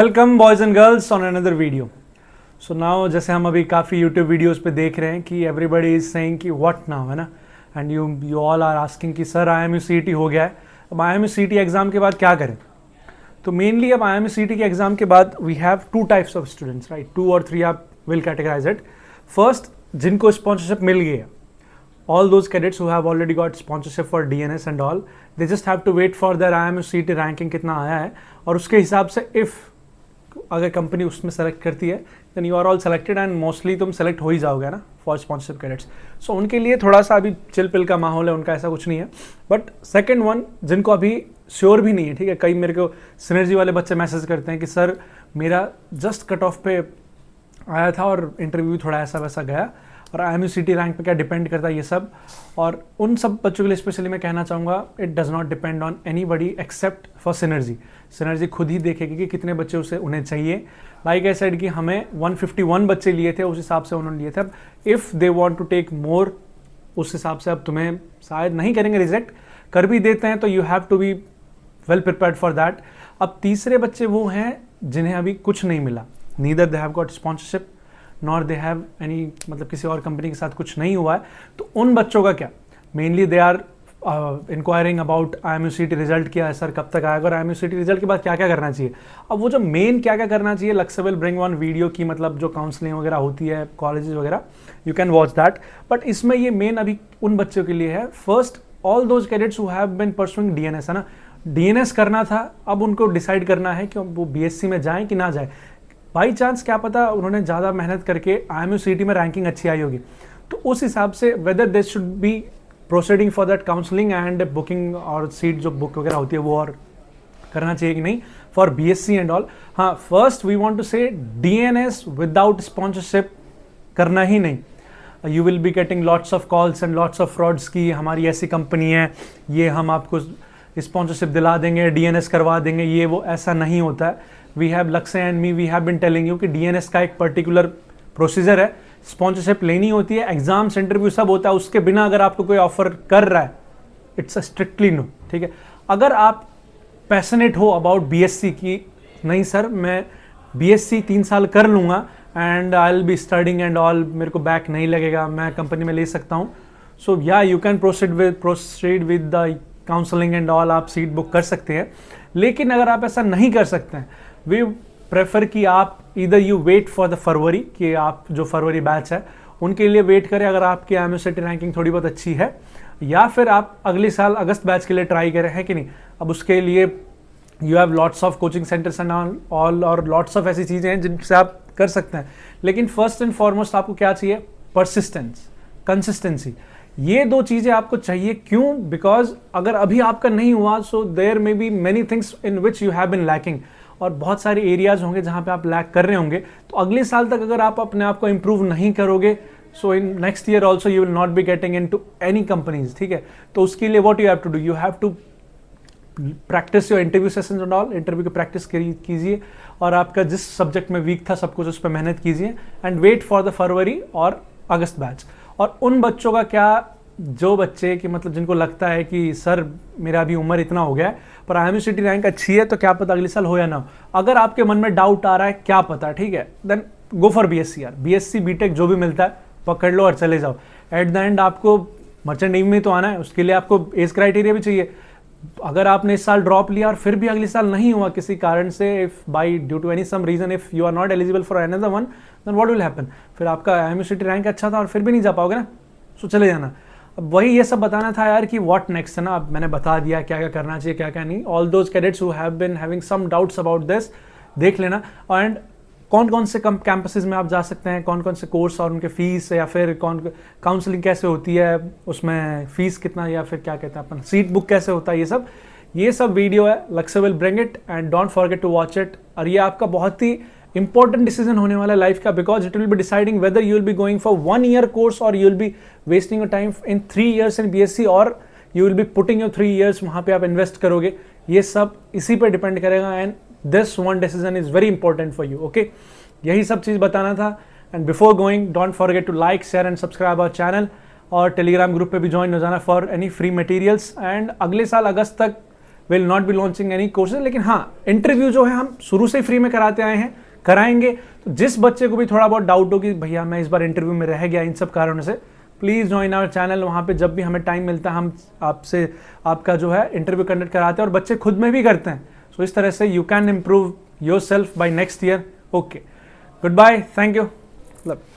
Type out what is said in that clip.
Welcome boys and girls on another video. So now जैसे हम अभी काफ़ी यूट्यूब वीडियोस पे देख रहे हैं कि एवरीबडी इज सेइंग कि व्हाट नाउ, है ना, and you all are asking कि सर IMUCET हो गया है, अब IMUCET एग्ज़ाम के बाद क्या करें। तो मेनली अब IMUCET के एग्ज़ाम के बाद we have two types of students, right, 2 और 3 आप विल कैटेगराइज इट। फर्स्ट, जिनको स्पॉन्सरशिप मिल गई है, all those cadets who have already got sponsorship for DNS and all, they just have to wait for their IMUCET ranking कितना आया है, और उसके हिसाब से if अगर कंपनी उसमें सेलेक्ट करती है then you are all selected and mostly तुम सेलेक्ट हो ही जाओगे ना फॉर स्पॉन्सरशिप कैडेट्स। सो उनके लिए थोड़ा सा अभी चिल पिल का माहौल है, उनका ऐसा कुछ नहीं है। बट सेकंड वन, जिनको अभी श्योर भी नहीं है, ठीक है, कई मेरे को सिनर्जी वाले बच्चे मैसेज करते हैं कि सर मेरा जस्ट कट ऑफ पे आया था और इंटरव्यू थोड़ा ऐसा वैसा गया, और IMUCET रैंक पे क्या डिपेंड करता है ये सब। और उन सब बच्चों के लिए स्पेशली मैं कहना चाहूँगा, it does not depend on anybody except for synergy. Synergy खुद ही देखेगी कि कितने बच्चे उसे उन्हें चाहिए। लाइक आई सेड कि हमें 151 बच्चे लिए थे, उस हिसाब से उन्होंने लिए थे। अब if they want to take more, उस हिसाब से अब तुम्हें शायद नहीं करेंगे रिजेक्ट, कर भी देते हैं तो you have to be well prepared for that. अब तीसरे बच्चे वो हैं जिन्हें अभी कुछ नहीं मिला, neither they have got sponsorship nor they have any, मतलब किसी और कंपनी के साथ कुछ नहीं हुआ है। तो उन बच्चों का क्या, mainly they are inquiring about IMUCET result क्या है सर, कब तक आएगा, और IMUCET रिजल्ट के बाद क्या क्या करना चाहिए। अब वो जो मेन क्या क्या करना चाहिए, लक्ष्य विल ब्रिंग वन वीडियो की, मतलब जो काउंसलिंग वगैरह होती है कॉलेजेस वगैरह, you can watch that. But इसमें ये मेन अभी उन बच्चों के लिए है। First, all those cadets who have been pursuing DNS, है ना, DNS करना था, अब उनको डिसाइड करना है कि वो BSc में जाएँ कि ना जाए। बाई चांस क्या पता उन्होंने ज़्यादा मेहनत करके IMUCET में रैंकिंग अच्छी आई होगी, तो उस हिसाब से whether they should be proceeding for that counselling and booking, और सीट जो बुक वगैरह होती है वो और करना चाहिए कि नहीं फॉर BSc एंड ऑल। हाँ, फर्स्ट वी वांट टू से DNS विदाउट स्पॉन्सरशिप करना ही नहीं। You will be getting lots of calls and lots of frauds की हमारी ऐसी कंपनी है, ये हम आपको स्पॉन्सरशिप दिला देंगे, DNS करवा देंगे, ये वो, ऐसा नहीं होता है। We have Lakshya and me, we have been telling you कि DNS का एक पर्टिकुलर प्रोसीजर है, स्पॉन्सरशिप लेनी होती है, एग्जाम्स इंटरव्यू सब होता है, उसके बिना अगर आपको कोई ऑफर कर रहा है इट्स अ स्ट्रिक्टली नो, ठीक है। अगर आप पैशनेट हो अबाउट BSc की, नहीं सर मैं BSc 3 साल कर लूँगा and I will be studying and all, मेरे को बैक नहीं लगेगा, मैं कंपनी में ले सकता हूँ, सो या you can proceed with the counselling and all, आप सीट बुक कर सकते हैं। लेकिन अगर आप ऐसा नहीं कर सकते हैं, वी प्रेफर कि आप इधर you wait for the February, कि आप जो फरवरी बैच है उनके लिए वेट करें अगर आपकी IMUCET रैंकिंग थोड़ी बहुत अच्छी है, या फिर आप अगले साल अगस्त बैच के लिए ट्राई करें, है कि नहीं। अब उसके लिए you have lots of coaching centres and all, और लॉट्स ऑफ ऐसी चीज़ें हैं जिनसे आप कर सकते हैं। लेकिन फर्स्ट एंड फॉरमोस्ट आपको क्या चाहिए, परसिस्टेंस, कंसिस्टेंसी, ये 2 चीज़ें आपको चाहिए। क्यों? बिकॉज अगर अभी आपका नहीं हुआ, so there may be many things in which you have been lacking, और बहुत सारे एरियाज होंगे जहाँ पे आप लैक कर रहे होंगे। तो अगले साल तक अगर आप अपने आप को इम्प्रूव नहीं करोगे, so in next year also you will not be getting in to any companies, ठीक है। तो उसके लिए what you have to do, you have to practise your interview sessions and all, interview की प्रैक्टिस कीजिए, और आपका जिस सब्जेक्ट में वीक था सब कुछ उस पर मेहनत कीजिए, and wait for the February और अगस्त बैच। और उन बच्चों का क्या, जो बच्चे कि मतलब जिनको लगता है कि सर मेरा अभी उम्र इतना हो गया है पर IMUCET रैंक अच्छी है, तो क्या पता अगले साल हो या ना हो, अगर आपके मन में डाउट आ रहा है, क्या पता, ठीक है, देन गो फॉर BSc यार, BSc BTech जो भी मिलता है पकड़ लो और चले जाओ। एट द एंड आपको मर्चेंट नेवी में तो आना है, उसके लिए आपको एज क्राइटेरिया भी चाहिए। अगर आपने इस साल ड्रॉप लिया और फिर भी अगले साल नहीं हुआ किसी कारण से, if by due to any some reason, if you are not eligible for another one, then what will happen, फिर आपका IMUCET रैंक अच्छा था और फिर भी नहीं जा पाओगे ना, सो चले जाना। अब वही ये सब बताना था यार कि व्हाट नेक्स्ट, है ना। अब मैंने बता दिया क्या क्या करना चाहिए, क्या क्या नहीं। All those cadets who have been having some doubts about this, देख लेना। एंड कौन कौन से कैंपसेस में आप जा सकते हैं, कौन कौन से कोर्स और उनके फीस, या फिर कौन काउंसलिंग कैसे होती है, उसमें फीस कितना, या फिर क्या कहते हैं अपन सीट बुक कैसे होता है, ये सब वीडियो है। Lakshya will bring it and don't forget to watch it. और ये आपका बहुत ही इंपॉर्टेंट डिसीजन होने वाला है लाइफ का, because it will be deciding whether you will be going for 1 year course और you will be wasting your time in 3 years in BSc, और you will be putting your 3 years वहाँ पे आप invest करोगे। ये सब इसी पे डिपेंड करेगा, and this one decision is very important for you, okay. यही सब चीज़ बताना था। And before going, don't forget to like, share and subscribe our channel, और टेलीग्राम ग्रुप पे भी ज्वाइन हो जाना for any free materials. And अगले साल अगस्त तक will not be launching any courses, लेकिन हाँ इंटरव्यू जो है हम शुरू से फ्री में कराते आए हैं, कराएंगे। तो जिस बच्चे को भी थोड़ा बहुत डाउट हो कि भैया मैं इस बार इंटरव्यू में रह गया इन सब कारणों से, प्लीज़ ज्वाइन आवर चैनल। वहाँ पे जब भी हमें टाइम मिलता है हम आपसे आपका जो है इंटरव्यू कंडक्ट कराते हैं, और बच्चे खुद में भी करते हैं। सो इस तरह से you can improve yourself by next year. Okay, good bye, thank you.